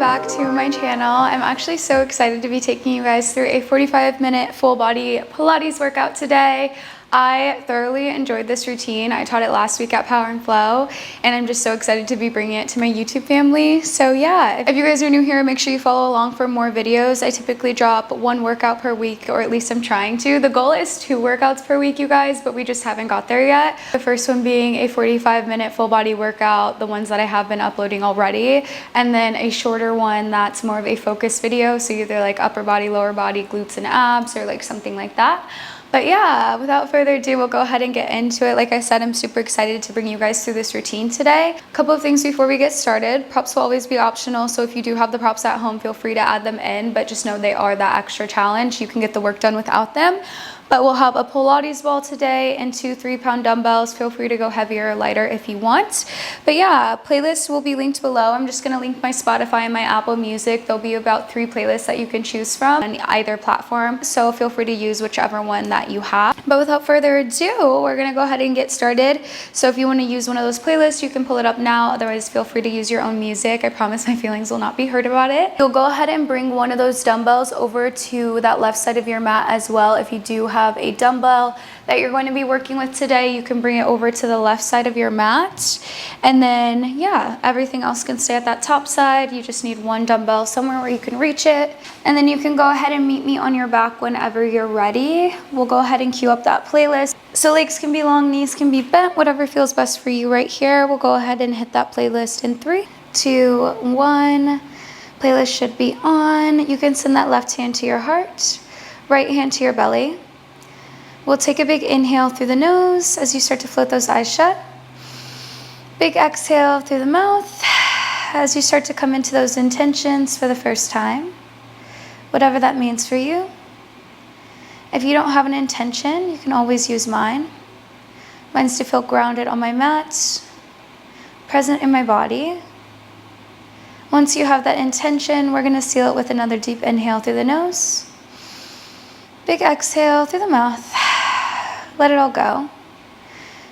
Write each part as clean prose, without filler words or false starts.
back to my channel. I'm actually so excited to be taking you guys through a 45-minute full body Pilates workout today. I thoroughly enjoyed this routine. I taught it last week at Power and Flow, and I'm just so excited to be bringing it to my YouTube family. So yeah, if you guys are new here, make sure you follow along for more videos. I typically drop one workout per week, or at least I'm trying to. The goal is 2 workouts per week, you guys, but we just haven't got there yet. The first one being a 45-minute full body workout, the ones that I have been uploading already, and then a shorter one that's more of a focus video, so either like upper body, lower body, glutes and abs, or like something like that. But yeah, without further ado, we'll go ahead and get into it. Like I said, I'm super excited to bring you guys through this routine today. A couple of things before we get started. Props will always be optional, so if you do have the props at home, feel free to add them in, but just know they are that extra challenge. You can get the work done without them. But we'll have a Pilates ball today and 2 3-pound dumbbells. Feel free to go heavier or lighter if you want. But yeah, playlists will be linked below. I'm just gonna link my Spotify and my Apple Music. There'll be about 3 playlists that you can choose from on either platform. So feel free to use whichever one that you have. But without further ado, we're gonna go ahead and get started. So if you wanna use one of those playlists, you can pull it up now. Otherwise, feel free to use your own music. I promise my feelings will not be hurt about it. You'll go ahead and bring one of those dumbbells over to that left side of your mat as well. If you do have a dumbbell that you're going to be working with today, you can bring it over to the left side of your mat. And then, yeah, everything else can stay at that top side. You just need one dumbbell somewhere where you can reach it. And then you can go ahead and meet me on your back whenever you're ready. We'll go ahead and cue up that playlist. So legs can be long, knees can be bent, whatever feels best for you right here. We'll go ahead and hit that playlist in 3, 2, 1. Playlist should be on. You can send that left hand to your heart, right hand to your belly. We'll take a big inhale through the nose as you start to float those eyes shut. Big exhale through the mouth as you start to come into those intentions for the first time, whatever that means for you. If you don't have an intention, you can always use mine. Mine's to feel grounded on my mat, present in my body. Once you have that intention, we're going to seal it with another deep inhale through the nose. Big exhale through the mouth. Let it all go.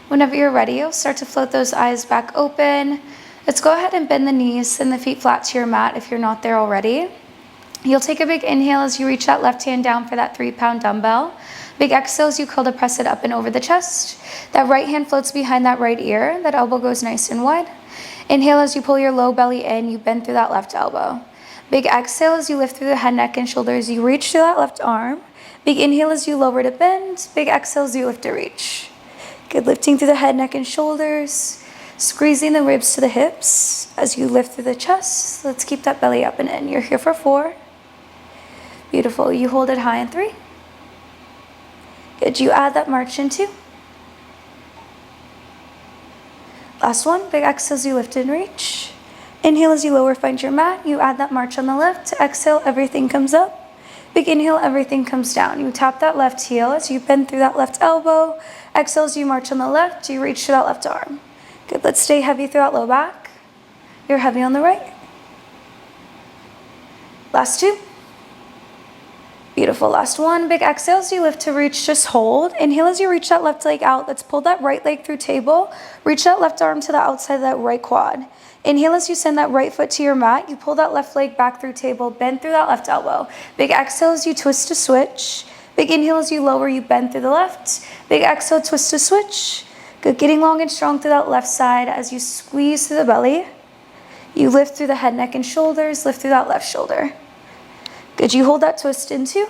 Whenever you're ready, you'll start to float those eyes back open. Let's go ahead and bend the knees and the feet flat to your mat if you're not there already. You'll take a big inhale as you reach that left hand down for that 3-pound dumbbell. Big exhale as you curl to press it up and over the chest. That right hand floats behind that right ear. That elbow goes nice and wide. Inhale as you pull your low belly in, you bend through that left elbow. Big exhale as you lift through the head, neck, and shoulders. You reach through that left arm. Big inhale as you lower to bend. Big exhale as you lift to reach. Good, lifting through the head, neck, and shoulders. Squeezing the ribs to the hips as you lift through the chest. Let's keep that belly up and in. You're here for 4. Beautiful. You hold it high in 3. Good. You add that march in 2. Last one. Big exhale as you lift and reach. Inhale as you lower, find your mat. You add that march on the left. Exhale, everything comes up. Big inhale, everything comes down. You tap that left heel as you bend through that left elbow. Exhale as you march on the left. You reach to that left arm. Good. Let's stay heavy through that low back. You're heavy on the right. Last 2. Beautiful. Last 1. Big exhale as you lift to reach. Just hold. Inhale as you reach that left leg out. Let's pull that right leg through table. Reach that left arm to the outside of that right quad. Inhale as you send that right foot to your mat. You pull that left leg back through table. Bend through that left elbow. Big exhale as you twist to switch. Big inhale as you lower. You bend through the left. Big exhale, twist to switch. Good. Getting long and strong through that left side as you squeeze through the belly. You lift through the head, neck, and shoulders. Lift through that left shoulder. Good. You hold that twist in 2.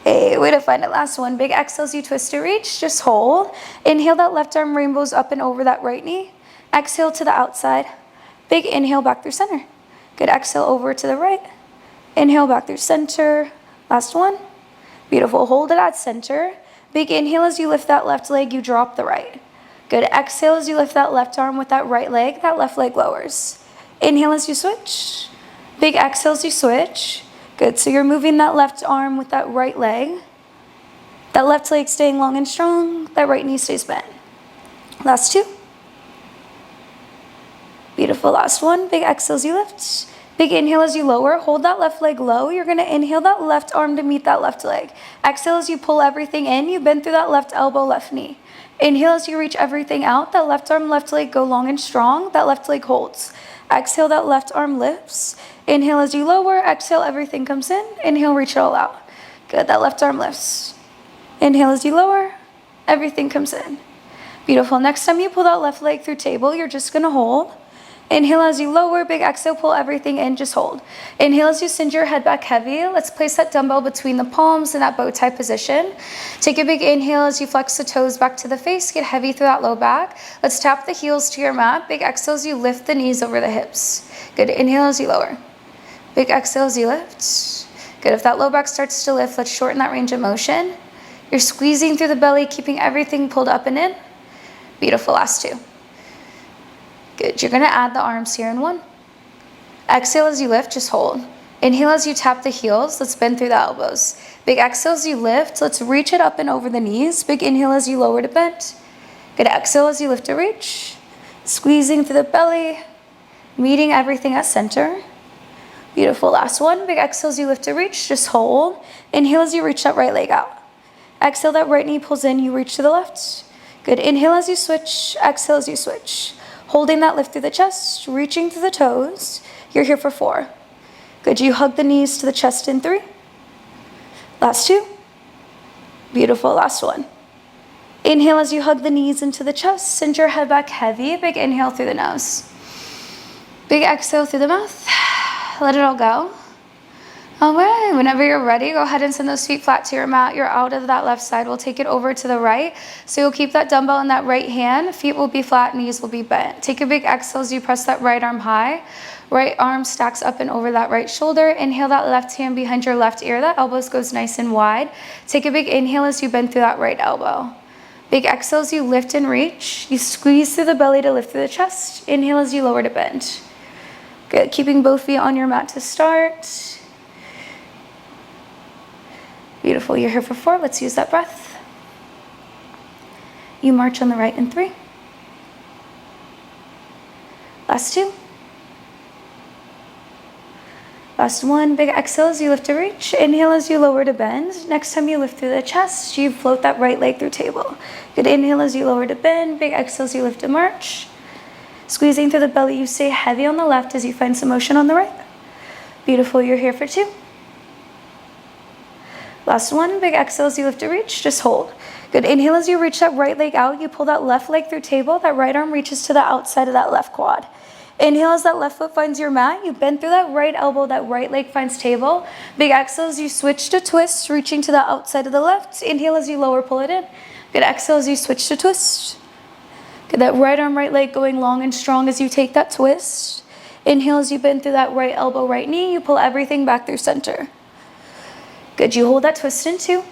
Hey, way to find it. Last one. Big exhale as you twist to reach. Just hold. Inhale, that left arm rainbows up and over that right knee. Exhale to the outside. Big inhale back through center. Good. Exhale over to the right. Inhale back through center. Last one. Beautiful. Hold it at center. Big inhale as you lift that left leg, you drop the right. Good. Exhale as you lift that left arm with that right leg. That left leg lowers. Inhale as you switch. Big exhale as you switch. Good. So you're moving that left arm with that right leg. That left leg staying long and strong. That right knee stays bent. Last 2. Beautiful. Last 1. Big exhale as you lift. Big inhale as you lower. Hold that left leg low. You're going to inhale that left arm to meet that left leg. Exhale as you pull everything in. You bend through that left elbow, left knee. Inhale as you reach everything out. That left arm, left leg go long and strong. That left leg holds. Exhale, that left arm lifts. Inhale as you lower. Exhale, everything comes in. Inhale, reach it all out. Good, that left arm lifts. Inhale as you lower. Everything comes in. Beautiful. Next time you pull that left leg through table, you're just going to hold. Inhale as you lower, big exhale, pull everything in, just hold. Inhale as you send your head back heavy. Let's place that dumbbell between the palms in that bow tie position. Take a big inhale as you flex the toes back to the face, get heavy through that low back. Let's tap the heels to your mat. Big exhale as you lift the knees over the hips. Good, inhale as you lower. Big exhale as you lift. Good, if that low back starts to lift, let's shorten that range of motion. You're squeezing through the belly, keeping everything pulled up and in. Beautiful, last two. Good, you're gonna add the arms here in one. Exhale as you lift, just hold. Inhale as you tap the heels, let's bend through the elbows. Big exhale as you lift, let's reach it up and over the knees. Big inhale as you lower to bend. Good, exhale as you lift to reach. Squeezing through the belly, meeting everything at center. Beautiful, last one. Big exhale as you lift to reach, just hold. Inhale as you reach that right leg out. Exhale, that right knee pulls in, you reach to the left. Good, inhale as you switch, exhale as you switch. Holding that lift through the chest, reaching through the toes. You're here for 4. Good, you hug the knees to the chest in 3. Last 2. Beautiful, last 1. Inhale as you hug the knees into the chest, send your head back heavy. Big inhale through the nose. Big exhale through the mouth. Let it all go. All right, whenever you're ready, go ahead and send those feet flat to your mat. You're out of that left side. We'll take it over to the right. So you'll keep that dumbbell in that right hand. Feet will be flat, knees will be bent. Take a big exhale as you press that right arm high. Right arm stacks up and over that right shoulder. Inhale that left hand behind your left ear. That elbows goes nice and wide. Take a big inhale as you bend through that right elbow. Big exhale as you lift and reach. You squeeze through the belly to lift through the chest. Inhale as you lower to bend. Good, keeping both feet on your mat to start. Beautiful, you're here for 4. Let's use that breath. You march on the right in 3. Last 2. Last 1, big exhale as you lift to reach. Inhale as you lower to bend. Next time you lift through the chest, you float that right leg through table. Good, inhale as you lower to bend. Big exhale as you lift to march. Squeezing through the belly, you stay heavy on the left as you find some motion on the right. Beautiful, you're here for 2. Last 1, big exhale as you lift to reach, just hold. Good, inhale as you reach that right leg out, you pull that left leg through table, that right arm reaches to the outside of that left quad. Inhale as that left foot finds your mat, you bend through that right elbow, that right leg finds table. Big exhale as you switch to twist, reaching to the outside of the left. Inhale as you lower, pull it in. Good, exhale as you switch to twist. Good, that right arm, right leg going long and strong as you take that twist. Inhale as you bend through that right elbow, right knee, you pull everything back through center. Good, you hold that twist in 2.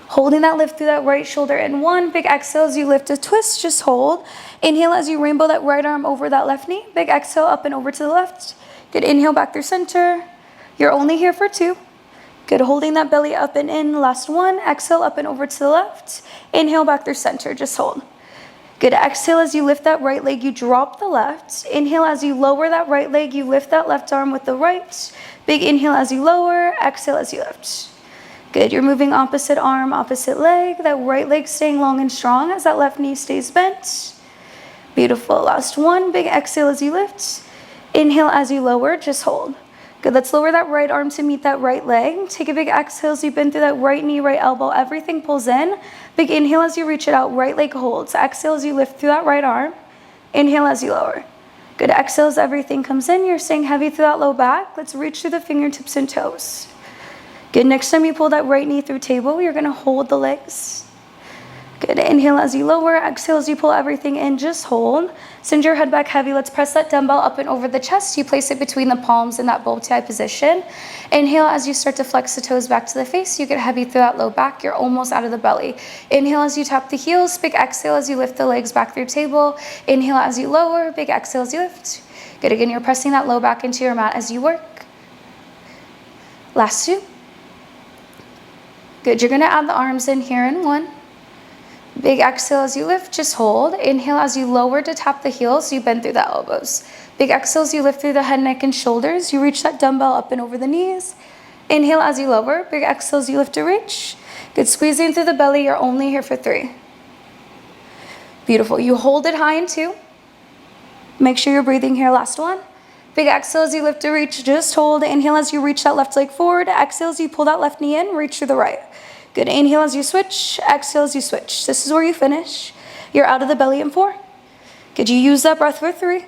Holding that lift through that right shoulder in 1. Big exhale as you lift a twist, just hold. Inhale as you rainbow that right arm over that left knee. Big exhale up and over to the left. Good, inhale back through center. You're only here for 2. Good, holding that belly up and in. Last 1, exhale up and over to the left. Inhale back through center, just hold. Good, exhale as you lift that right leg, you drop the left. Inhale as you lower that right leg, you lift that left arm with the right. Big inhale as you lower, exhale as you lift. Good, you're moving opposite arm, opposite leg. That right leg staying long and strong as that left knee stays bent. Beautiful, last 1, big exhale as you lift. Inhale as you lower, just hold. Good, let's lower that right arm to meet that right leg. Take a big exhale as you bend through that right knee, right elbow, everything pulls in. Big inhale as you reach it out, right leg holds. Exhale as you lift through that right arm. Inhale as you lower. Good, exhale as everything comes in. You're staying heavy through that low back. Let's reach through the fingertips and toes. Good, next time you pull that right knee through table, you're gonna hold the legs. Good, inhale as you lower, exhale as you pull everything in, just hold. Send your head back heavy. Let's press that dumbbell up and over the chest. You place it between the palms in that bow tie position. Inhale as you start to flex the toes back to the face. You get heavy through that low back. You're almost out of the belly. Inhale as you tap the heels. Big exhale as you lift the legs back through table. Inhale as you lower. Big exhale as you lift. Good, again, you're pressing that low back into your mat as you work. Last 2. Good, you're gonna add the arms in here in 1. Big exhale as you lift, just hold. Inhale as you lower to tap the heels, you bend through the elbows. Big exhale as you lift through the head, neck, and shoulders. You reach that dumbbell up and over the knees. Inhale as you lower. Big exhale as you lift to reach. Good, squeezing through the belly. You're only here for 3. Beautiful. You hold it high in 2. Make sure you're breathing here. Last one. Big exhale as you lift to reach, just hold. Inhale as you reach that left leg forward. Exhale as you pull that left knee in, reach to the right. Good, inhale as you switch, exhale as you switch. This is where you finish. You're out of the belly in 4. Good, you use that breath for 3.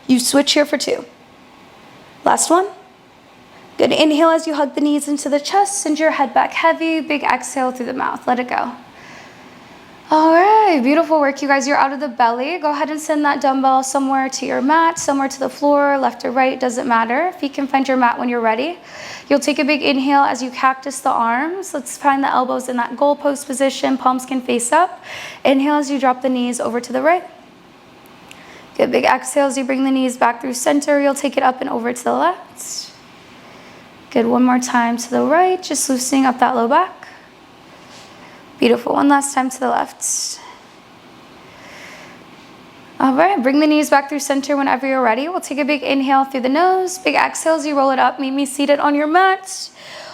You switch here for 2. Last one. Good, inhale as you hug the knees into the chest, send your head back heavy. Big exhale through the mouth, let it go. All right, beautiful work, you guys. You're out of the belly. Go ahead and send that dumbbell somewhere to your mat, somewhere to the floor, left or right, doesn't matter. If you can find your mat when you're ready. You'll take a big inhale as you cactus the arms. Let's find the elbows in that goalpost position. Palms can face up. Inhale as you drop the knees over to the right. Good, big exhale as you bring the knees back through center. You'll take it up and over to the left. Good, one more time to the right, just loosening up that low back. Beautiful, one last time to the left. All right, bring the knees back through center whenever you're ready. We'll take a big inhale through the nose, big exhale as you roll it up, meet me seated on your mat.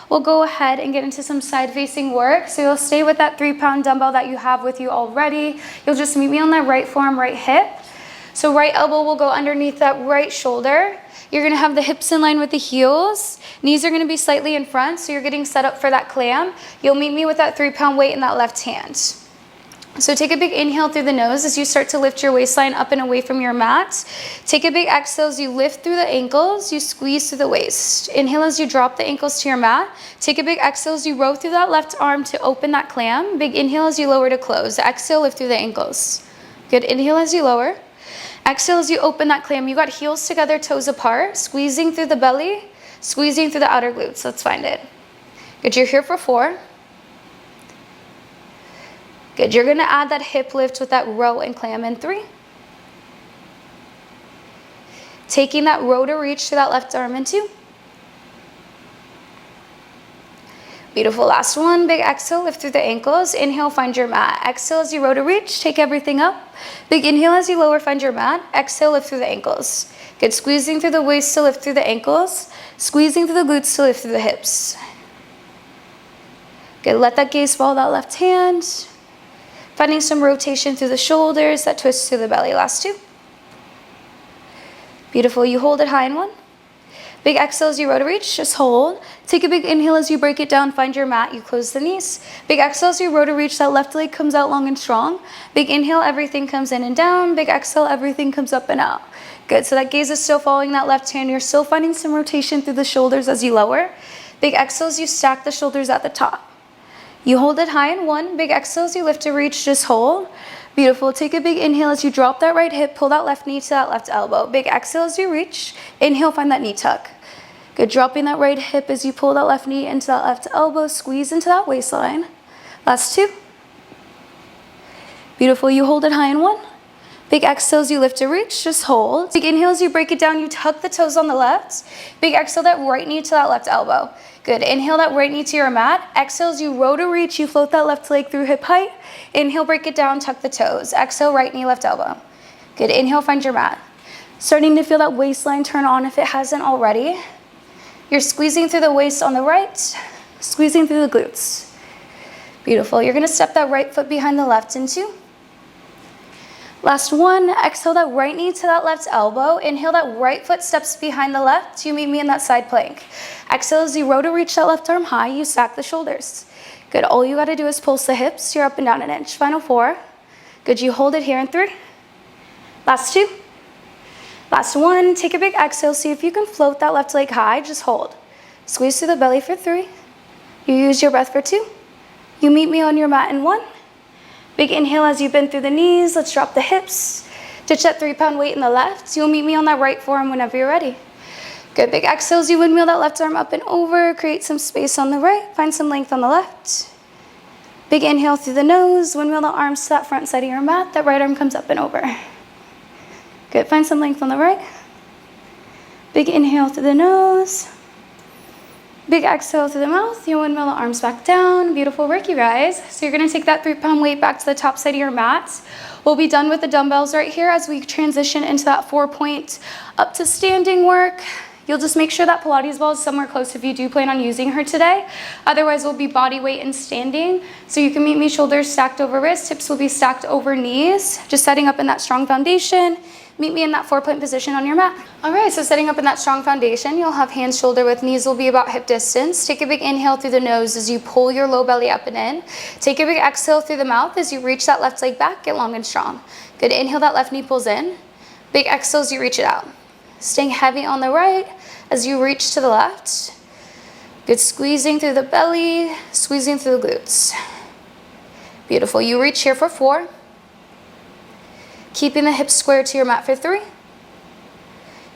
We'll go ahead and get into some side facing work. So you'll stay with that 3-pound dumbbell that you have with you already. You'll just meet me on that right forearm, right hip. So right elbow will go underneath that right shoulder. You're gonna have the hips in line with the heels. Knees are gonna be slightly in front, so you're getting set up for that clam. You'll meet me with that 3-pound weight in that left hand. So take a big inhale through the nose as you start to lift your waistline up and away from your mat. Take a big exhale as you lift through the ankles, you squeeze through the waist. Inhale as you drop the ankles to your mat. Take a big exhale as you row through that left arm to open that clam. Big inhale as you lower to close. Exhale, lift through the ankles. Good, inhale as you lower. Exhale as you open that clam. You got heels together, toes apart, squeezing through the belly, squeezing through the outer glutes. Let's find it. Good, you're here for 4. Good, you're gonna add that hip lift with that row and clam in 3. Taking that row to reach to that left arm in 2. Beautiful, last one, big exhale, lift through the ankles. Inhale, find your mat. Exhale as you row to reach, take everything up. Big inhale as you lower, find your mat. Exhale, lift through the ankles. Good, squeezing through the waist to lift through the ankles. Squeezing through the glutes to lift through the hips. Good, let that gaze follow that left hand. Finding some rotation through the shoulders, that twist through the belly, last 2. Beautiful, you hold it high in 1. Big exhale as you row to reach, just hold. Take a big inhale as you break it down, find your mat, you close the knees. Big exhale as you row to reach, that left leg comes out long and strong. Big inhale, everything comes in and down. Big exhale, everything comes up and out. Good, so that gaze is still following that left hand. You're still finding some rotation through the shoulders as you lower. Big exhale as you stack the shoulders at the top. You hold it high in 1. Big exhale as you lift to reach, just hold. Beautiful, take a big inhale as you drop that right hip, pull that left knee to that left elbow. Big exhale as you reach. Inhale, find that knee tuck. Good, dropping that right hip as you pull that left knee into that left elbow, squeeze into that waistline. Last 2. Beautiful, you hold it high in 1. Big exhale as you lift to reach, just hold. Big inhale as you break it down, you tuck the toes on the left. Big exhale that right knee to that left elbow. Good, inhale that right knee to your mat. Exhale as you row to reach, you float that left leg through hip height. Inhale, break it down, tuck the toes. Exhale, right knee, left elbow. Good, inhale, find your mat. Starting to feel that waistline turn on if it hasn't already. You're squeezing through the waist on the right, squeezing through the glutes. Beautiful, you're gonna step that right foot behind the left in 2. Last 1, exhale that right knee to that left elbow. Inhale that right foot steps behind the left. You meet me in that side plank. Exhale as you row to reach that left arm high, you stack the shoulders. Good, all you gotta do is pulse the hips. You're up and down an inch. Final 4. Good, you hold it here in 3. Last 2. Last 1, take a big exhale. See if you can float that left leg high, just hold. Squeeze through the belly for 3. You use your breath for 2. You meet me on your mat in 1. Big inhale as you bend through the knees. Let's drop the hips. Ditch that 3-pound weight in the left. You'll meet me on that right forearm whenever you're ready. Good, big exhale as you windmill that left arm up and over. Create some space on the right. Find some length on the left. Big inhale through the nose. Windmill the arms to that front side of your mat. That right arm comes up and over. Good, find some length on the right. Big inhale through the nose. Big exhale through the mouth. You windmill the arms back down. Beautiful work, you guys. So you're gonna take that 3-pound weight back to the top side of your mat. We'll be done with the dumbbells right here as we transition into that 4-point up to standing work. You'll just make sure that Pilates ball is somewhere close if you do plan on using her today. Otherwise, we'll be body weight and standing. So you can meet me shoulders stacked over wrists, hips will be stacked over knees, just setting up in that strong foundation. Meet me in that 4-point position on your mat. All right, so setting up in that strong foundation, you'll have hands shoulder width, knees will be about hip distance. Take a big inhale through the nose as you pull your low belly up and in. Take a big exhale through the mouth as you reach that left leg back, get long and strong. Good, inhale, that left knee pulls in. Big exhale as you reach it out. Staying heavy on the right as you reach to the left. Good, squeezing through the belly, squeezing through the glutes. Beautiful, you reach here for 4. Keeping the hips square to your mat for 3.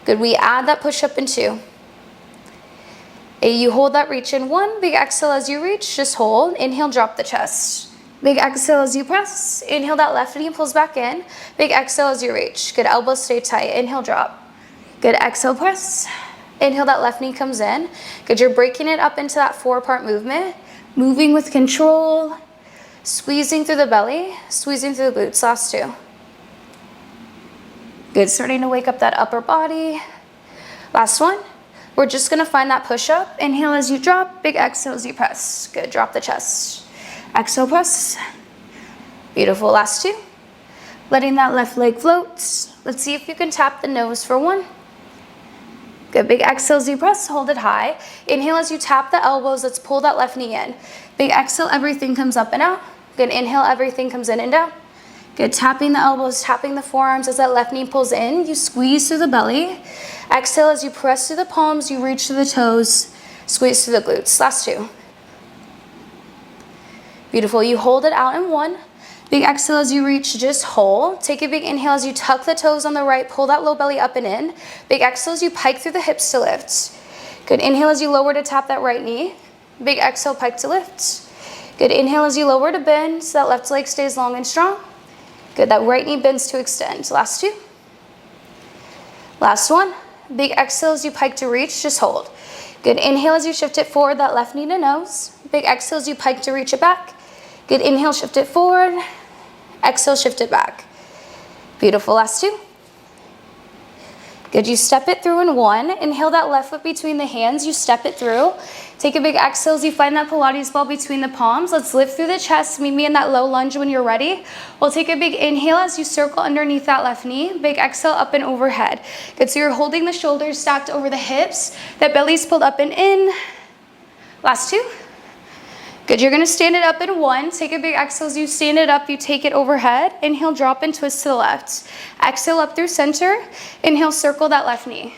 Good, we add that push up in 2. You hold that reach in 1. Big exhale as you reach, just hold. Inhale, drop the chest. Big exhale as you press. Inhale, that left knee pulls back in. Big exhale as you reach. Good, elbows stay tight. Inhale, drop. Good, exhale, press. Inhale, that left knee comes in. Good, you're breaking it up into that 4-part movement. Moving with control. Squeezing through the belly. Squeezing through the glutes. Last 2. Good, starting to wake up that upper body. Last one. We're just gonna find that push up. Inhale as you drop, big exhale as you press. Good, drop the chest. Exhale, press. Beautiful, last 2. Letting that left leg float. Let's see if you can tap the nose for 1. Good, big exhale as you press, hold it high. Inhale as you tap the elbows, let's pull that left knee in. Big exhale, everything comes up and out. Good, inhale, everything comes in and down. Good, tapping the elbows, tapping the forearms as that left knee pulls in. You squeeze through the belly. Exhale as you press through the palms, you reach to the toes, squeeze through the glutes. Last 2. Beautiful, you hold it out in 1. Big exhale as you reach, just hold. Take a big inhale as you tuck the toes on the right, pull that low belly up and in. Big exhale as you pike through the hips to lift. Good, inhale as you lower to tap that right knee. Big exhale, pike to lift. Good, inhale as you lower to bend, so that left leg stays long and strong. Good, that right knee bends to extend. Last 2. Last 1. Big exhale as you pike to reach, just hold. Good, inhale as you shift it forward, that left knee to nose. Big exhale as you pike to reach it back. Good, inhale, shift it forward. Exhale, shift it back. Beautiful, last 2. Good, you step it through in 1. Inhale that left foot between the hands, you step it through. Take a big exhale as you find that Pilates ball between the palms. Let's lift through the chest, meet me in that low lunge when you're ready. We'll take a big inhale as you circle underneath that left knee. Big exhale up and overhead. Good, so you're holding the shoulders stacked over the hips. That belly's pulled up and in. Last 2. Good, you're gonna stand it up in 1. Take a big exhale as you stand it up, you take it overhead. Inhale, drop and twist to the left. Exhale up through center. Inhale, circle that left knee.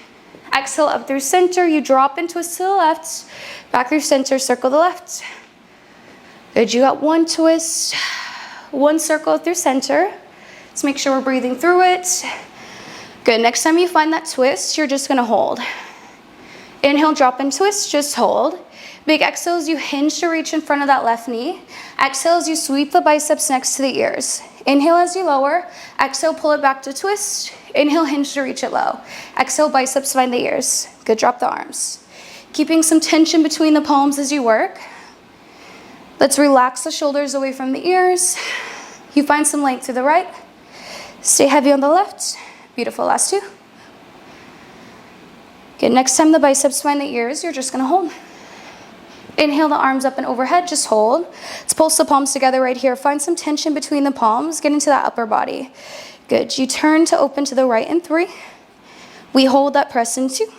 Exhale up through center, you drop and twist to the left. Back through center, circle the left. Good, you got 1 twist, 1 circle through center. Let's make sure we're breathing through it. Good, next time you find that twist, you're just gonna hold. Inhale, drop and twist, just hold. Big exhale as you hinge to reach in front of that left knee. Exhale as you sweep the biceps next to the ears. Inhale as you lower. Exhale, pull it back to twist. Inhale, hinge to reach it low. Exhale, biceps find the ears. Good, drop the arms. Keeping some tension between the palms as you work. Let's relax the shoulders away from the ears. You find some length to the right. Stay heavy on the left. Beautiful, last 2. Good, next time the biceps find the ears, you're just gonna hold. Inhale the arms up and overhead, just hold. Let's pulse the palms together right here. Find some tension between the palms, get into that upper body. Good, you turn to open to the right in 3. We hold that press in 2.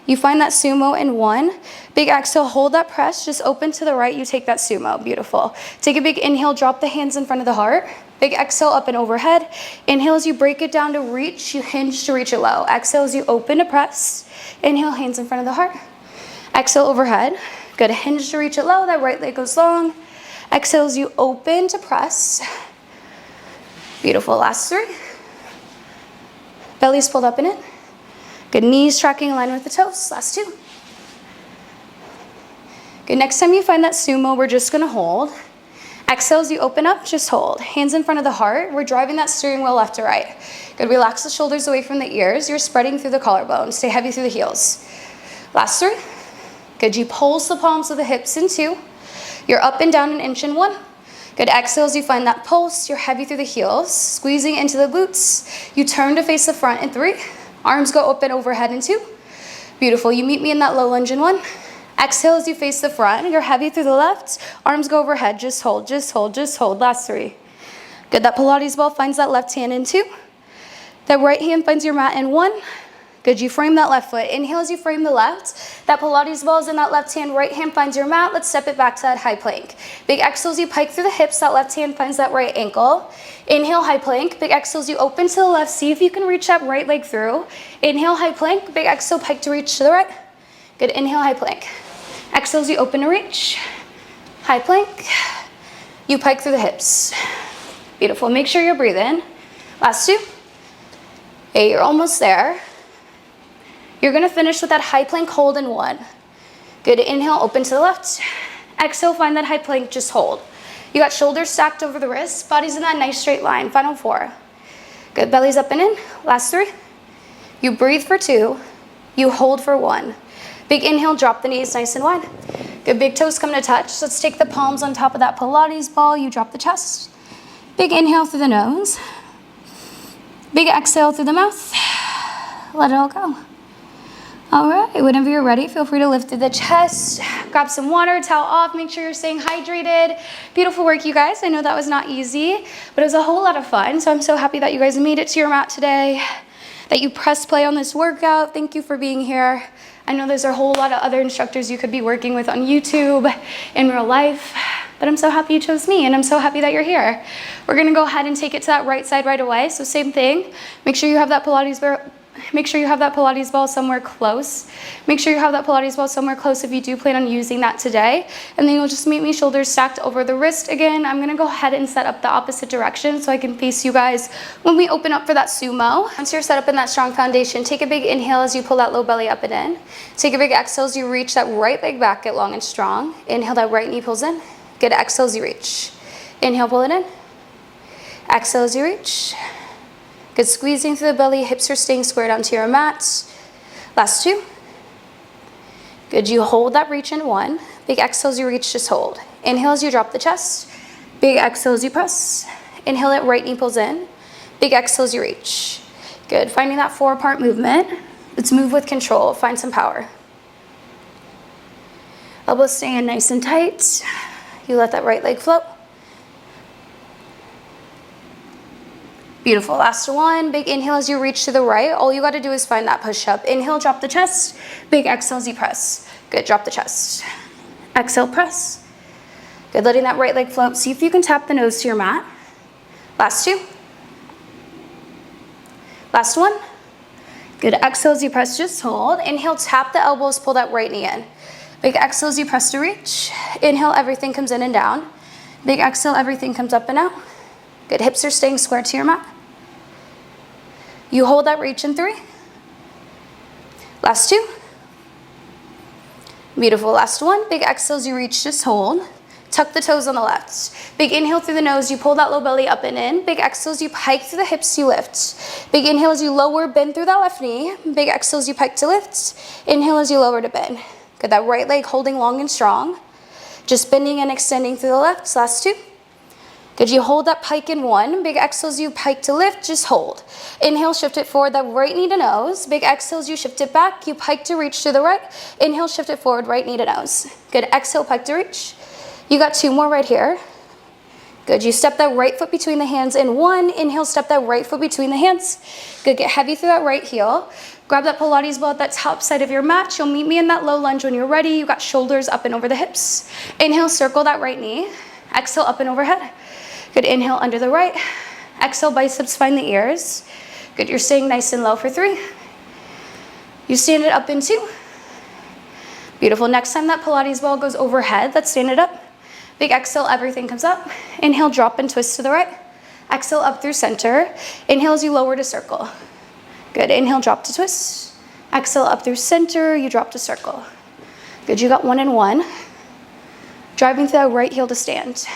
You find that sumo in 1. Big exhale, hold that press, just open to the right, you take that sumo, beautiful. Take a big inhale, drop the hands in front of the heart. Big exhale up and overhead. Inhale as you break it down to reach, you hinge to reach it low. Exhale as you open to press. Inhale, hands in front of the heart. Exhale overhead. Good, hinge to reach it low, that right leg goes long. Exhale as you open to press. Beautiful, last 3. Belly's pulled up and in. Good, knees tracking in line with the toes, last 2. Good, next time you find that sumo, we're just gonna hold. Exhale as you open up, just hold. Hands in front of the heart, we're driving that steering wheel left to right. Good, relax the shoulders away from the ears, you're spreading through the collarbone, stay heavy through the heels. Last 3. Good, you pulse the palms of the hips in 2. You're up and down an inch in 1. Good, exhale as you find that pulse, you're heavy through the heels, squeezing into the glutes. You turn to face the front in 3. Arms go open overhead in 2. Beautiful. You meet me in that low lunge in 1. Exhale as you face the front. You're heavy through the left. Arms go overhead. Just hold, just hold, just hold. Last 3. Good. That Pilates ball finds that left hand in 2. That right hand finds your mat in 1. Good. You frame that left foot. Inhale as you frame the left. That Pilates ball is in that left hand. Right hand finds your mat. Let's step it back to that high plank. Big exhale as you pike through the hips. That left hand finds that right ankle. Inhale, high plank. Big exhale as you open to the left. See if you can reach that right leg through. Inhale, high plank. Big exhale, pike to reach to the right. Good. Inhale, high plank. Exhale as you open to reach. High plank. You pike through the hips. Beautiful. Make sure you're breathing. Last 2. Okay, you're almost there. You're going to finish with that high plank hold in 1. Good. Inhale, open to the left. Exhale, find that high plank, just hold. You got shoulders stacked over the wrists, body's in that nice straight line. Final 4. Good. Belly's up and in. Last 3. You breathe for 2. You hold for 1. Big inhale, drop the knees nice and wide. Good. Big toes come to touch. Let's take the palms on top of that Pilates ball. You drop the chest. Big inhale through the nose. Big exhale through the mouth. Let it all go. All right, whenever you're ready, feel free to lift through the chest, grab some water, towel off, make sure you're staying hydrated. Beautiful work, you guys. I know that was not easy, but it was a whole lot of fun. So I'm so happy that you guys made it to your mat today, that you pressed play on this workout. Thank you for being here. I know there's a whole lot of other instructors you could be working with on YouTube, in real life, but I'm so happy you chose me, and I'm so happy that you're here. We're gonna go ahead and take it to that right side right away. So same thing, make sure you have that Pilates ball somewhere close. Make sure you have that Pilates ball somewhere close if you do plan on using that today. And then you'll just meet me shoulders stacked over the wrist. Again, I'm gonna go ahead and set up the opposite direction so I can face you guys when we open up for that sumo. Once you're set up in that strong foundation, take a big inhale as you pull that low belly up and in. Take a big exhale as you reach that right leg back, get long and strong. Inhale, that right knee pulls in. Good. Exhale as you reach. Inhale, pull it in. Exhale as you reach. Good. Squeezing through the belly, hips are staying squared onto your mat. Last 2. Good. You hold that reach in 1. Big exhale as you reach, just hold. Inhale as you drop the chest. Big exhale as you press. Inhale, that right knee pulls in. Big exhale as you reach. Good. Finding that 4-part movement. Let's move with control. Find some power. Elbows stay in nice and tight. You let that right leg float. Beautiful. Last 1. Big inhale as you reach to the right. All you got to do is find that push-up. Inhale, drop the chest. Big exhale as you press. Good. Drop the chest. Exhale, press. Good. Letting that right leg float. See if you can tap the nose to your mat. Last 2. Last 1. Good. Exhale as you press, just hold. Inhale, tap the elbows, pull that right knee in. Big exhale as you press to reach. Inhale, everything comes in and down. Big exhale, everything comes up and out. Good. Hips are staying square to your mat. You hold that reach in 3. Last 2. Beautiful. Last 1. Big exhale as you reach, just hold. Tuck the toes on the left. Big inhale through the nose, you pull that low belly up and in. Big exhale as you pike through the hips, you lift. Big inhale as you lower, bend through that left knee. Big exhale as you pike to lift. Inhale as you lower to bend. Good. That right leg holding long and strong. Just bending and extending through the left. Last 2. Good. You hold that pike in 1. Big exhale as you pike to lift, just hold. Inhale, shift it forward, that right knee to nose. Big exhale as you shift it back, you pike to reach to the right. Inhale, shift it forward, right knee to nose. Good. Exhale, pike to reach. You got 2 more right here. Good. You step that right foot between the hands in 1. Inhale, step that right foot between the hands. Good. Get heavy through that right heel. Grab that Pilates ball at that top side of your mat. You'll meet me in that low lunge when you're ready. You got shoulders up and over the hips. Inhale, circle that right knee. Exhale, up and overhead. Good. Inhale, under the right. Exhale, biceps find the ears. Good. You're staying nice and low for 3. You stand it up in 2. Beautiful. Next time that Pilates ball goes overhead, let's stand it up. Big exhale, everything comes up. Inhale, drop and twist to the right. Exhale, up through center. Inhale as you lower to circle. Good. Inhale, drop to twist. Exhale, up through center. You drop to circle. Good. You got 1 and 1. Driving through that right heel to stand.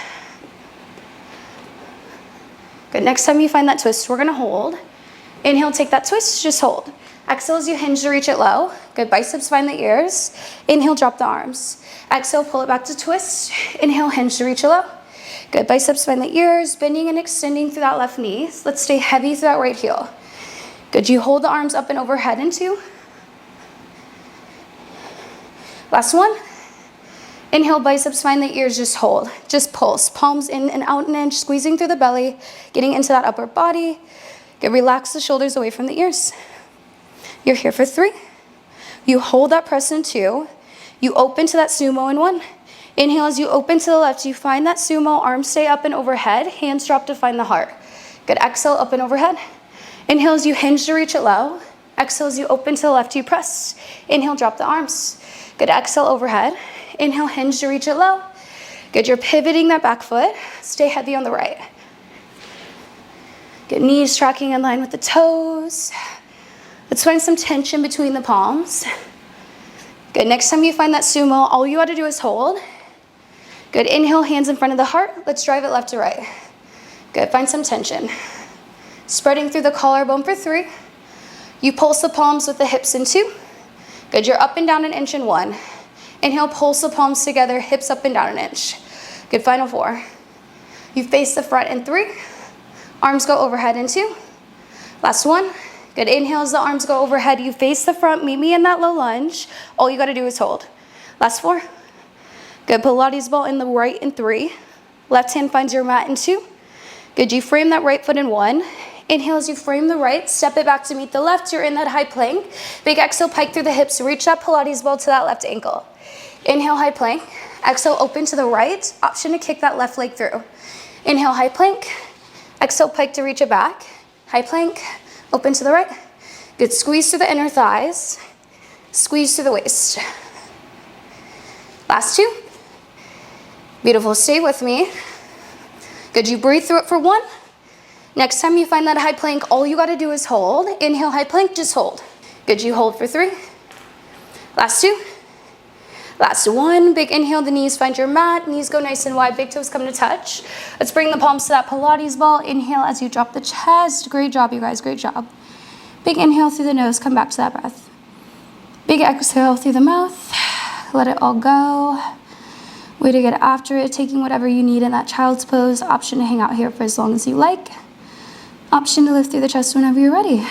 Good. Next time you find that twist, we're going to hold. Inhale, take that twist, just hold. Exhale as you hinge to reach it low. Good. Biceps find the ears. Inhale, drop the arms. Exhale, pull it back to twist. Inhale, hinge to reach it low. Good. Biceps find the ears, bending and extending through that left knee. Let's stay heavy through that right heel. Good. You hold the arms up and overhead in 2. Last one. Inhale, biceps find the ears, just hold. Just pulse. Palms in and out an inch, squeezing through the belly, getting into that upper body. Good, relax the shoulders away from the ears. You're here for 3. You hold that press in 2. You open to that sumo in 1. Inhale as you open to the left, you find that sumo, arms stay up and overhead, hands drop to find the heart. Good, exhale, up and overhead. Inhale as you hinge to reach it low. Exhale as you open to the left, you press. Inhale, drop the arms. Good, exhale, overhead. Inhale, hinge to reach it low. Good, you're pivoting that back foot. Stay heavy on the right. Good, knees tracking in line with the toes. Let's find some tension between the palms. Good, next time you find that sumo, all you gotta do is hold. Good, inhale, hands in front of the heart. Let's drive it left to right. Good, find some tension. Spreading through the collarbone for 3. You pulse the palms with the hips in 2. Good, you're up and down an inch in 1. Inhale, pulse the palms together, hips up and down an inch. Good, final 4. You face the front in 3. Arms go overhead in 2. Last 1. Good, inhale as the arms go overhead. You face the front, meet me in that low lunge. All you gotta do is hold. Last 4. Good, Pilates ball in the right in 3. Left hand finds your mat in 2. Good, you frame that right foot in 1. Inhale as you frame the right, step it back to meet the left. You're in that high plank. Big exhale, pike through the hips. Reach that Pilates ball to that left ankle. Inhale, high plank. Exhale, open to the right. Option to kick that left leg through. Inhale, high plank. Exhale, pike to reach it back. High plank, open to the right. Good, squeeze through the inner thighs. Squeeze through the waist. Last 2. Beautiful, stay with me. Good, you breathe through it for 1. Next time you find that high plank, all you gotta do is hold. Inhale, high plank, just hold. Good, you hold for 3. Last 2. Last 1, big inhale, the knees find your mat. Knees go nice and wide, big toes come to touch. Let's bring the palms to that Pilates ball. Inhale as you drop the chest. Great job, you guys, great job. Big inhale through the nose, come back to that breath. Big exhale through the mouth. Let it all go. Way to get after it, taking whatever you need in that child's pose. Option to hang out here for as long as you like. Option to lift through the chest whenever you're ready.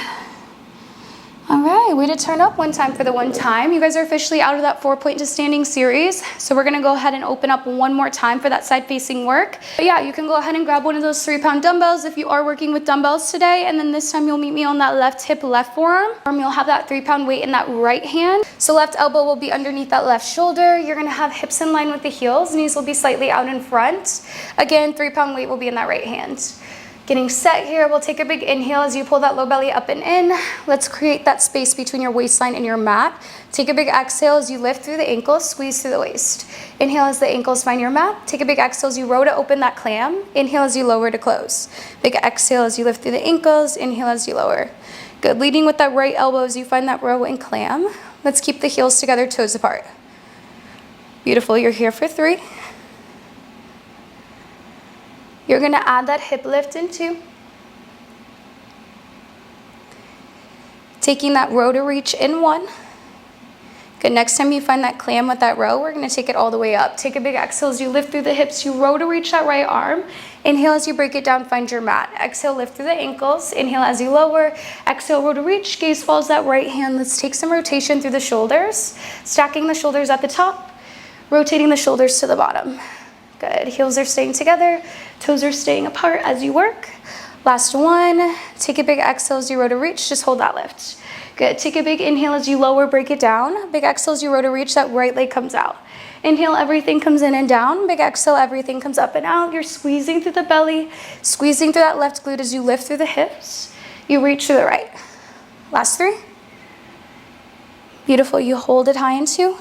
All right, way to turn up one time for the one time. You guys are officially out of that 4-point to standing series. So we're gonna go ahead and open up one more time for that side facing work. But yeah, you can go ahead and grab one of those 3-pound dumbbells if you are working with dumbbells today. And then this time you'll meet me on that left hip, left forearm. You'll have that 3-pound weight in that right hand. So left elbow will be underneath that left shoulder. You're gonna have hips in line with the heels. Knees will be slightly out in front. Again, 3-pound weight will be in that right hand. Getting set here, we'll take a big inhale as you pull that low belly up and in. Let's create that space between your waistline and your mat. Take a big exhale as you lift through the ankles, squeeze through the waist. Inhale as the ankles find your mat. Take a big exhale as you row to open that clam. Inhale as you lower to close. Big exhale as you lift through the ankles. Inhale as you lower. Good, leading with that right elbow as you find that row and clam. Let's keep the heels together, toes apart. Beautiful, you're here for 3. You're gonna add that hip lift in 2. Taking that row to reach in 1. Good, next time you find that clam with that row, we're gonna take it all the way up. Take a big exhale as you lift through the hips, you row to reach that right arm. Inhale as you break it down, find your mat. Exhale, lift through the ankles. Inhale as you lower. Exhale, row to reach, gaze follows that right hand. Let's take some rotation through the shoulders. Stacking the shoulders at the top, rotating the shoulders to the bottom. Good, heels are staying together, toes are staying apart as you work. Last 1, take a big exhale as you row to reach, just hold that lift. Good, take a big inhale as you lower, break it down. Big exhale as you row to reach, that right leg comes out. Inhale, everything comes in and down. Big exhale, everything comes up and out. You're squeezing through the belly, squeezing through that left glute as you lift through the hips. You reach to the right. Last 3. Beautiful, you hold it high in 2.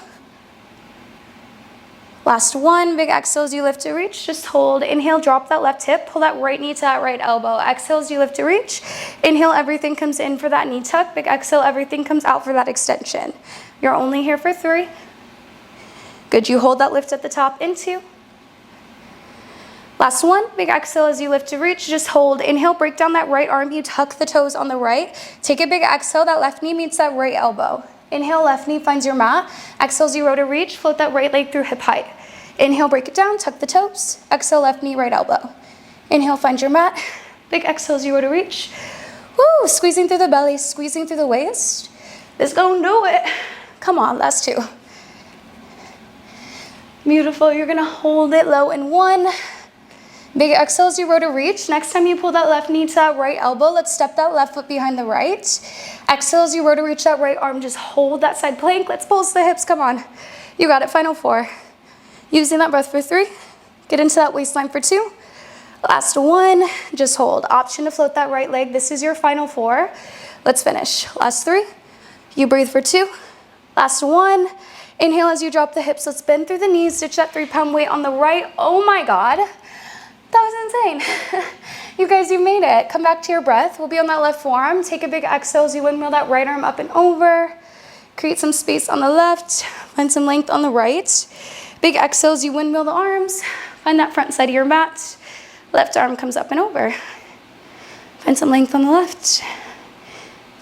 Last 1, big exhale as you lift to reach, just hold. Inhale, drop that left hip, pull that right knee to that right elbow. Exhale as you lift to reach. Inhale, everything comes in for that knee tuck. Big exhale, everything comes out for that extension. You're only here for 3. Good, you hold that lift at the top in 2. Last 1, big exhale as you lift to reach, just hold. Inhale, break down that right arm, you tuck the toes on the right. Take a big exhale, that left knee meets that right elbow. Inhale, left knee finds your mat. Exhale, zero to reach, float that right leg through hip height. Inhale, break it down, tuck the toes. Exhale, left knee, right elbow. Inhale, find your mat. Big exhale, zero to reach. Woo, squeezing through the belly, squeezing through the waist. This gonna do it. Come on, last 2. Beautiful. You're gonna hold it low in 1. Big exhale as you row to reach. Next time you pull that left knee to that right elbow, let's step that left foot behind the right. Exhale as you row to reach that right arm. Just hold that side plank. Let's pulse the hips. Come on. You got it. Final 4. Using that breath for 3. Get into that waistline for 2. Last 1. Just hold. Option to float that right leg. This is your final 4. Let's finish. Last 3. You breathe for 2. Last 1. Inhale as you drop the hips. Let's bend through the knees. Ditch that 3-pound weight on the right. Oh my God. That was insane. You guys, you made it. Come back to your breath. We'll be on that left forearm. Take a big exhale as you windmill that right arm up and over. Create some space on the left. Find some length on the right. Big exhale as you windmill the arms. Find that front side of your mat. Left arm comes up and over. Find some length on the left.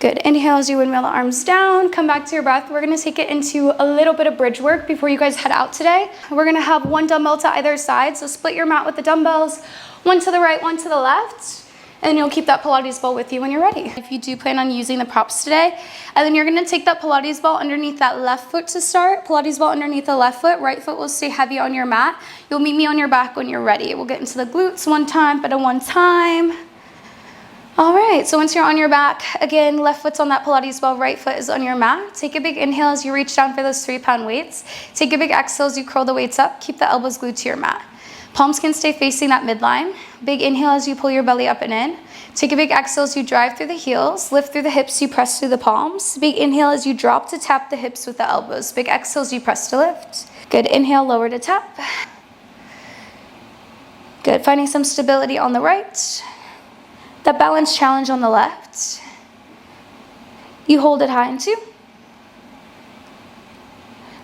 Good. Inhale as you windmill the arms down. Come back to your breath. We're going to take it into a little bit of bridge work before you guys head out today. We're going to have 1 dumbbell to either side. So split your mat with the dumbbells. 1 to the right, 1 to the left. And you'll keep that Pilates ball with you when you're ready. If you do plan on using the props today, and then you're going to take that Pilates ball underneath that left foot to start. Pilates ball underneath the left foot. Right foot will stay heavy on your mat. You'll meet me on your back when you're ready. We'll get into the glutes 1 time, but a 1 time. All right, so once you're on your back, again, left foot's on that Pilates ball, right foot is on your mat. Take a big inhale as you reach down for those 3-pound weights. Take a big exhale as you curl the weights up. Keep the elbows glued to your mat. Palms can stay facing that midline. Big inhale as you pull your belly up and in. Take a big exhale as you drive through the heels. Lift through the hips, you press through the palms. Big inhale as you drop to tap the hips with the elbows. Big exhale as you press to lift. Good, inhale, lower to tap. Good, finding some stability on the right. That balance challenge on the left. You hold it high in 2.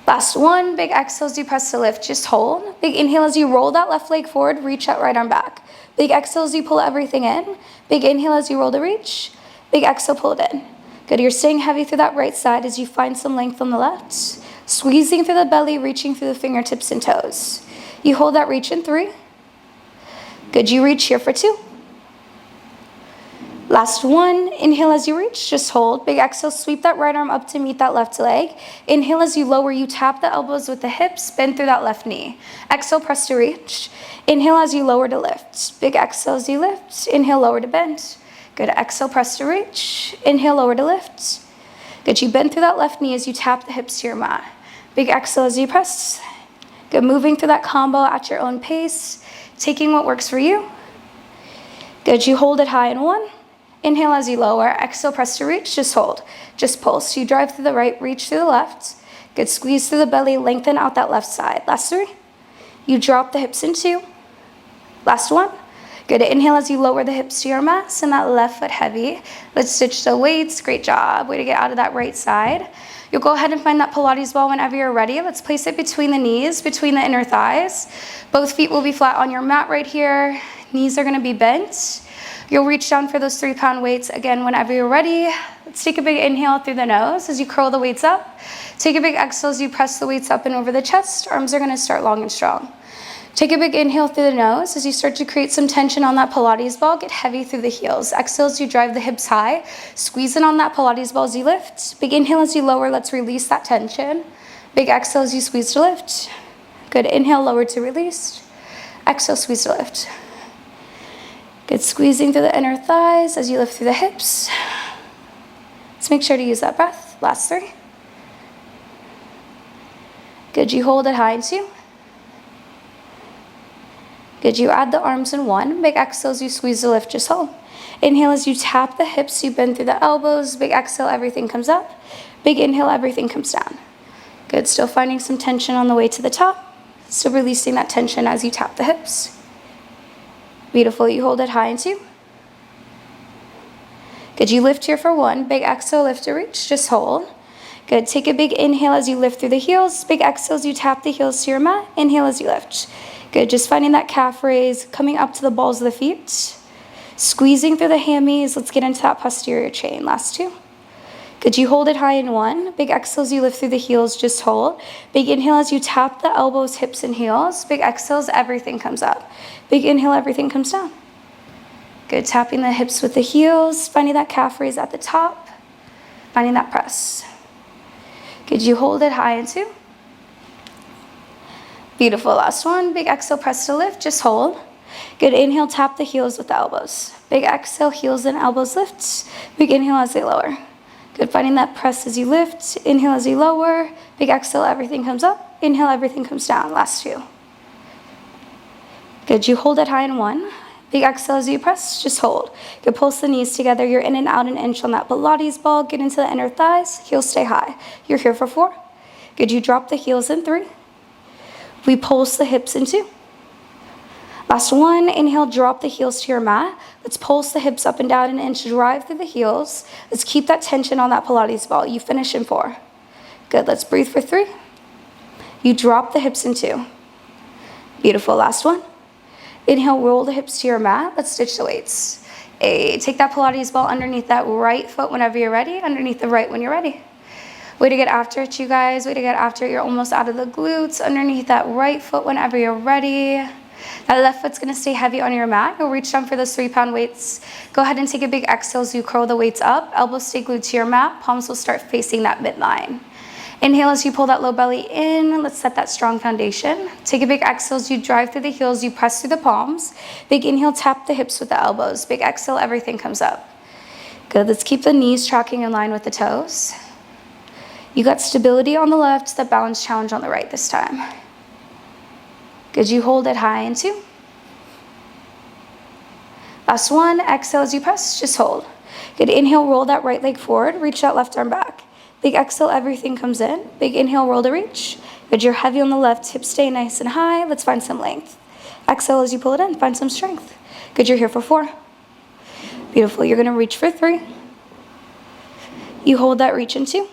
Last 1, big exhale as you press to lift, just hold. Big inhale as you roll that left leg forward, reach that right arm back. Big exhale as you pull everything in. Big inhale as you roll to reach. Big exhale, pull it in. Good, you're staying heavy through that right side as you find some length on the left. Squeezing through the belly, reaching through the fingertips and toes. You hold that reach in 3. Good, you reach here for 2. Last 1, inhale as you reach, just hold. Big exhale, sweep that right arm up to meet that left leg. Inhale as you lower, you tap the elbows with the hips, bend through that left knee. Exhale, press to reach. Inhale as you lower to lift. Big exhale as you lift. Inhale, lower to bend. Good, exhale, press to reach. Inhale, lower to lift. Good, you bend through that left knee as you tap the hips to your mat. Big exhale as you press. Good, moving through that combo at your own pace, taking what works for you. Good, you hold it high in 1. Inhale as you lower, exhale, press to reach, just hold, just pulse. You drive through the right, reach through the left. Good, squeeze through the belly, lengthen out that left side. Last 3. You drop the hips in 2. Last 1. Good, inhale as you lower the hips to your mat, send that left foot heavy. Let's stitch the weights, great job. Way to get out of that right side. You'll go ahead and find that Pilates ball whenever you're ready. Let's place it between the knees, between the inner thighs. Both feet will be flat on your mat right here. Knees are gonna be bent. You'll reach down for those 3-pound weights again whenever you're ready. Let's take a big inhale through the nose as you curl the weights up. Take a big exhale as you press the weights up and over the chest. Arms are gonna start long and strong. Take a big inhale through the nose as you start to create some tension on that Pilates ball. Get heavy through the heels. Exhale as you drive the hips high. Squeeze in on that Pilates ball as you lift. Big inhale as you lower. Let's release that tension. Big exhale as you squeeze to lift. Good, inhale, lower to release. Exhale, squeeze to lift. Good, squeezing through the inner thighs as you lift through the hips. Let's make sure to use that breath. Last 3. Good, you hold it high in 2. Good, you add the arms in 1. Big exhale as you squeeze the lift, just hold. Inhale as you tap the hips, you bend through the elbows. Big exhale, everything comes up. Big inhale, everything comes down. Good, still finding some tension on the way to the top. Still releasing that tension as you tap the hips. Beautiful, you hold it high in 2. Good, you lift here for 1. Big exhale, lift to reach, just hold. Good, take a big inhale as you lift through the heels. Big exhale as you tap the heels to your mat. Inhale as you lift. Good, just finding that calf raise, coming up to the balls of the feet. Squeezing through the hammies. Let's get into that posterior chain. Last 2. Good, you hold it high in 1. Big exhale as you lift through the heels, just hold. Big inhale as you tap the elbows, hips, and heels. Big exhales, everything comes up. Big inhale, everything comes down. Good, tapping the hips with the heels, finding that calf raise at the top, finding that press. Good, you hold it high in 2. Beautiful, last one. Big exhale, press to lift, just hold. Good, inhale, tap the heels with the elbows. Big exhale, heels and elbows lift. Big inhale as they lower. Good, finding that press as you lift. Inhale as you lower. Big exhale, everything comes up. Inhale, everything comes down. Last two. Good, you hold it high in one. Big exhale as you press, just hold. Good, pulse the knees together. You're in and out an inch on that Pilates ball. Get into the inner thighs. Heels stay high. You're here for 4. Good, you drop the heels in 3. We pulse the hips in 2. Last one, inhale, drop the heels to your mat. Let's pulse the hips up and down an inch, drive through the heels. Let's keep that tension on that Pilates ball. You finish in 4. Good, let's breathe for 3. You drop the hips in 2. Beautiful, last one. Inhale, roll the hips to your mat. Let's stitch the weights. Take that Pilates ball underneath that right foot whenever you're ready, underneath the right when you're ready. Way to get after it, you guys. Way to get after it. You're almost out of the glutes, underneath that right foot whenever you're ready. That left foot's gonna stay heavy on your mat. You'll reach down for those 3-pound weights. Go ahead and take a big exhale as you curl the weights up. Elbows stay glued to your mat. Palms will start facing that midline. Inhale as you pull that low belly in. Let's set that strong foundation. Take a big exhale as you drive through the heels. You press through the palms. Big inhale, tap the hips with the elbows. Big exhale, everything comes up. Good, let's keep the knees tracking in line with the toes. You got stability on the left, that balance challenge on the right this time. Good, you hold it high in 2. Last one, exhale as you press, just hold. Good, inhale, roll that right leg forward, reach that left arm back. Big exhale, everything comes in. Big inhale, roll to reach. Good, you're heavy on the left, hips stay nice and high. Let's find some length. Exhale as you pull it in, find some strength. Good, you're here for 4. Beautiful, you're gonna reach for 3. You hold that reach in 2.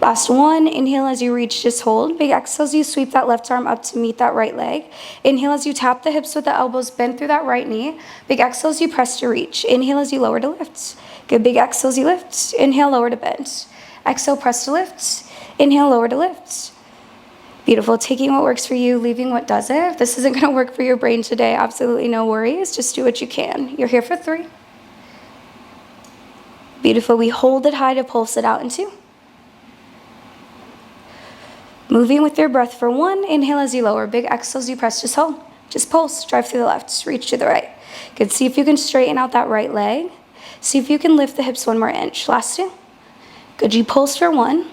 Last one, inhale as you reach, just hold. Big exhale as you sweep that left arm up to meet that right leg. Inhale as you tap the hips with the elbows, bend through that right knee. Big exhale as you press to reach. Inhale as you lower to lift. Good, big exhale as you lift. Inhale, lower to bend. Exhale, press to lift. Inhale, lower to lift. Beautiful, taking what works for you, leaving what doesn't. If this isn't gonna work for your brain today, absolutely no worries. Just do what you can. You're here for 3. Beautiful, we hold it high to pulse it out in 2. Moving with your breath for 1. Inhale as you lower. Big exhale as you press. Just hold. Just pulse. Drive through the left. Reach to the right. Good. See if you can straighten out that right leg. See if you can lift the hips 1 more inch. Last 2. Good. You pulse for 1.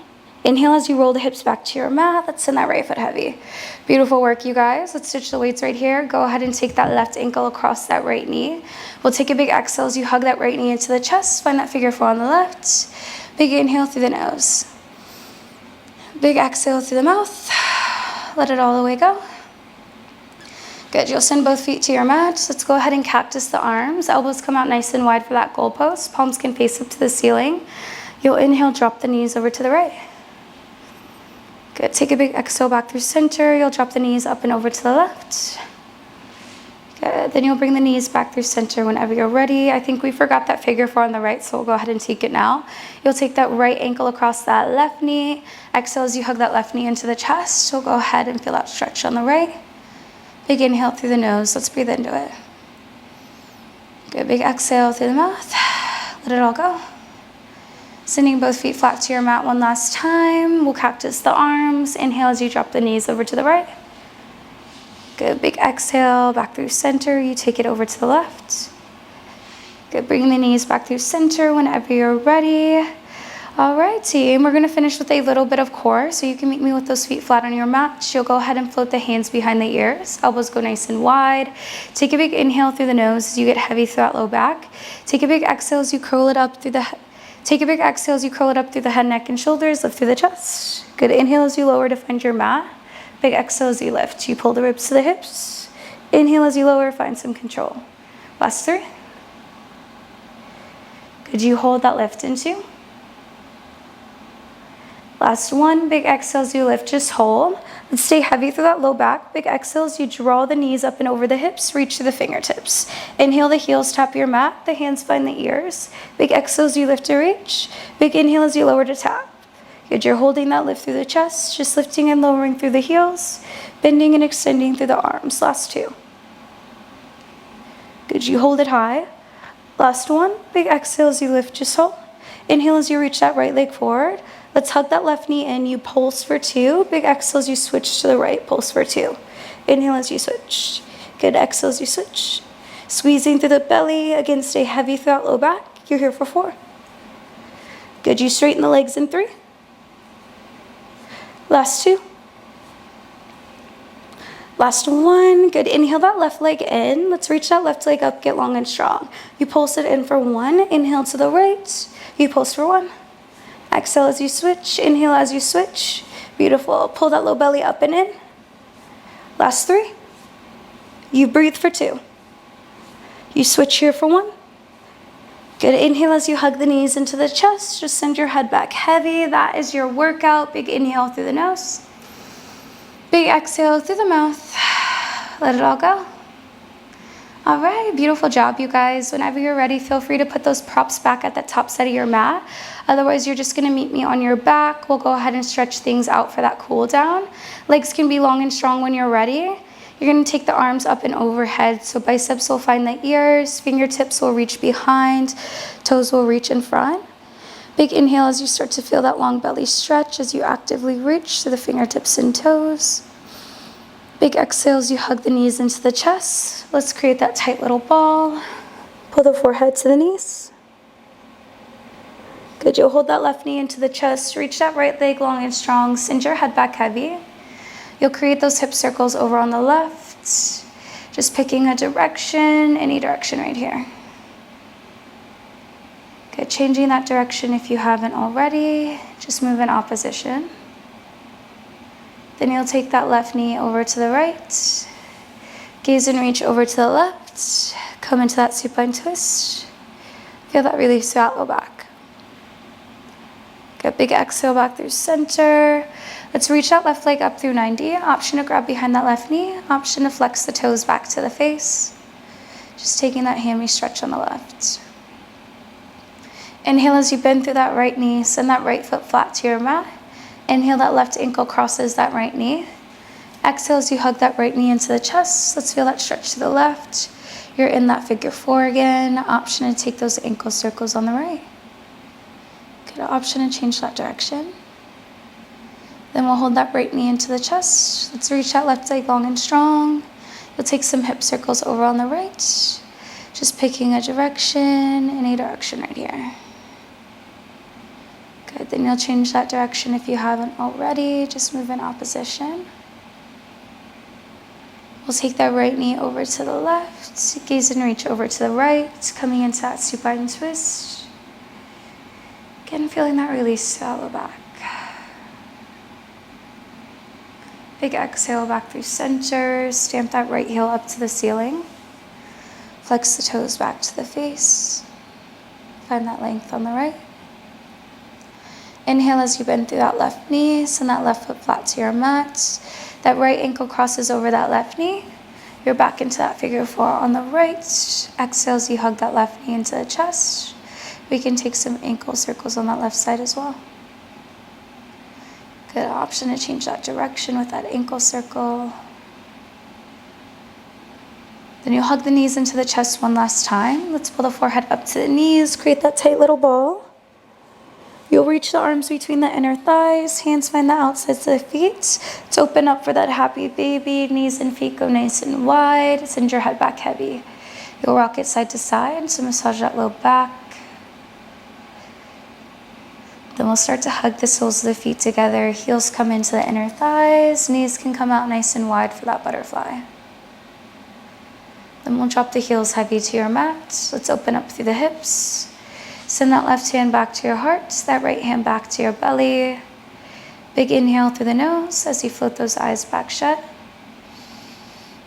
Inhale as you roll the hips back to your mat. Let's send that right foot heavy. Beautiful work, you guys. Let's stitch the weights right here. Go ahead and take that left ankle across that right knee. We'll take a big exhale as you hug that right knee into the chest. Find that figure 4 on the left. Big inhale through the nose. Big exhale through the mouth. Let it all the way go. Good, you'll send both feet to your mat. Let's go ahead and cactus the arms. Elbows come out nice and wide for that goalpost. Palms can face up to the ceiling. You'll inhale, drop the knees over to the right. Good, take a big exhale back through center. You'll drop the knees up and over to the left. Good, then you'll bring the knees back through center whenever you're ready. I think we forgot that figure 4 on the right, so we'll go ahead and take it now. You'll take that right ankle across that left knee. Exhale as you hug that left knee into the chest. So go ahead and feel that stretch on the right. Big inhale through the nose. Let's breathe into it. Good, big exhale through the mouth. Let it all go. Sending both feet flat to your mat one last time. We'll cactus the arms. Inhale as you drop the knees over to the right. Good, big exhale back through center. You take it over to the left. Good, bring the knees back through center whenever you're ready. All right, team, we're gonna finish with a little bit of core. So you can meet me with those feet flat on your mat. You'll go ahead and float the hands behind the ears. Elbows go nice and wide. Take a big inhale through the nose as you get heavy through that low back. Take a big exhale as you curl it up through the head, neck, and shoulders. Lift through the chest. Good, inhale as you lower to find your mat. Big exhale as you lift. You pull the ribs to the hips. Inhale as you lower, find some control. Last 3. Good, you hold that lift in 2. Last 1, big exhale as you lift, just hold. Let's stay heavy through that low back. Big exhale as you draw the knees up and over the hips, reach to the fingertips. Inhale, the heels tap your mat, the hands find the ears. Big exhale as you lift to reach. Big inhale as you lower to tap. Good, you're holding that lift through the chest, just lifting and lowering through the heels, bending and extending through the arms. Last 2. Good, you hold it high. Last 1, big exhale as you lift, just hold. Inhale as you reach that right leg forward. Let's hug that left knee in. You pulse for 2. Big exhale as you switch to the right. Pulse for 2. Inhale as you switch. Good. Exhale as you switch. Squeezing through the belly. Again, stay heavy throughout low back. You're here for 4. Good. You straighten the legs in 3. Last 2. Last 1. Good. Inhale that left leg in. Let's reach that left leg up. Get long and strong. You pulse it in for 1. Inhale to the right. You pulse for 1. Exhale as you switch. Inhale as you switch. Beautiful. Pull that low belly up and in. Last 3. You breathe for 2. You switch here for 1. Good. Inhale as you hug the knees into the chest. Just send your head back heavy. That is your workout. Big inhale through the nose. Big exhale through the mouth. Let it all go. All right, beautiful job, you guys. Whenever you're ready, feel free to put those props back at the top side of your mat. Otherwise, you're just gonna meet me on your back. We'll go ahead and stretch things out for that cool down. Legs can be long and strong when you're ready. You're gonna take the arms up and overhead. So biceps will find the ears, fingertips will reach behind, toes will reach in front. Big inhale as you start to feel that long belly stretch as you actively reach to the fingertips and toes. Big exhale as you hug the knees into the chest. Let's create that tight little ball. Pull the forehead to the knees. Good, you'll hold that left knee into the chest. Reach that right leg long and strong. Send your head back heavy. You'll create those hip circles over on the left. Just picking a direction, any direction right here. Good, changing that direction if you haven't already. Just move in opposition. Then you'll take that left knee over to the right. Gaze and reach over to the left. Come into that supine twist. Feel that release throughout low back. Good, big exhale back through center. Let's reach that left leg up through 90. Option to grab behind that left knee. Option to flex the toes back to the face. Just taking that hammy stretch on the left. Inhale as you bend through that right knee. Send that right foot flat to your mat. Inhale, that left ankle crosses that right knee. Exhale as you hug that right knee into the chest. Let's feel that stretch to the left. You're in that figure 4 again. Option to take those ankle circles on the right. Good, option to change that direction. Then we'll hold that right knee into the chest. Let's reach that left leg long and strong. You'll take some hip circles over on the right. Just picking a direction, any direction right here. Good, then you'll change that direction if you haven't already. Just move in opposition. We'll take that right knee over to the left. Gaze and reach over to the right. Coming into that supine twist. Again, feeling that release throughout the back. Big exhale back through center. Stamp that right heel up to the ceiling. Flex the toes back to the face. Find that length on the right. Inhale as you bend through that left knee. Send that left foot flat to your mat. That right ankle crosses over that left knee. You're back into that figure 4 on the right. Exhale as you hug that left knee into the chest. We can take some ankle circles on that left side as well. Good, option to change that direction with that ankle circle. Then you'll hug the knees into the chest one last time. Let's pull the forehead up to the knees. Create that tight little ball. You'll reach the arms between the inner thighs. Hands find the outsides of the feet. To open up for that happy baby. Knees and feet go nice and wide. Send your head back heavy. You'll rock it side to side. So massage that low back. Then we'll start to hug the soles of the feet together. Heels come into the inner thighs. Knees can come out nice and wide for that butterfly. Then we'll drop the heels heavy to your mat. Let's open up through the hips. Send that left hand back to your heart, that right hand back to your belly. Big inhale through the nose as you float those eyes back shut.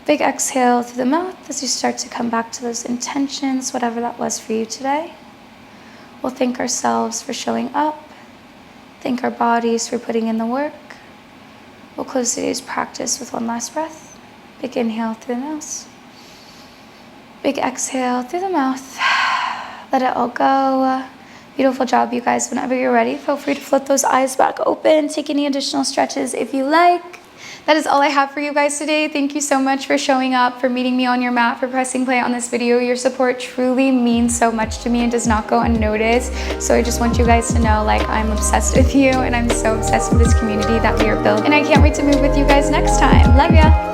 Big exhale through the mouth as you start to come back to those intentions, whatever that was for you today. We'll thank ourselves for showing up. Thank our bodies for putting in the work. We'll close today's practice with one last breath. Big inhale through the nose. Big exhale through the mouth. Let it all go. Beautiful job, you guys. Whenever you're ready, feel free to float those eyes back open. Take any additional stretches if you like. that is all I have for you guys today. Thank you so much for showing up, for meeting me on your mat, for pressing play on this video. Your support truly means so much to me and does not go unnoticed. So I just want you guys to know, like, I'm obsessed with you and I'm so obsessed with this community that we are building. And I can't wait to move with you guys next time. Love ya.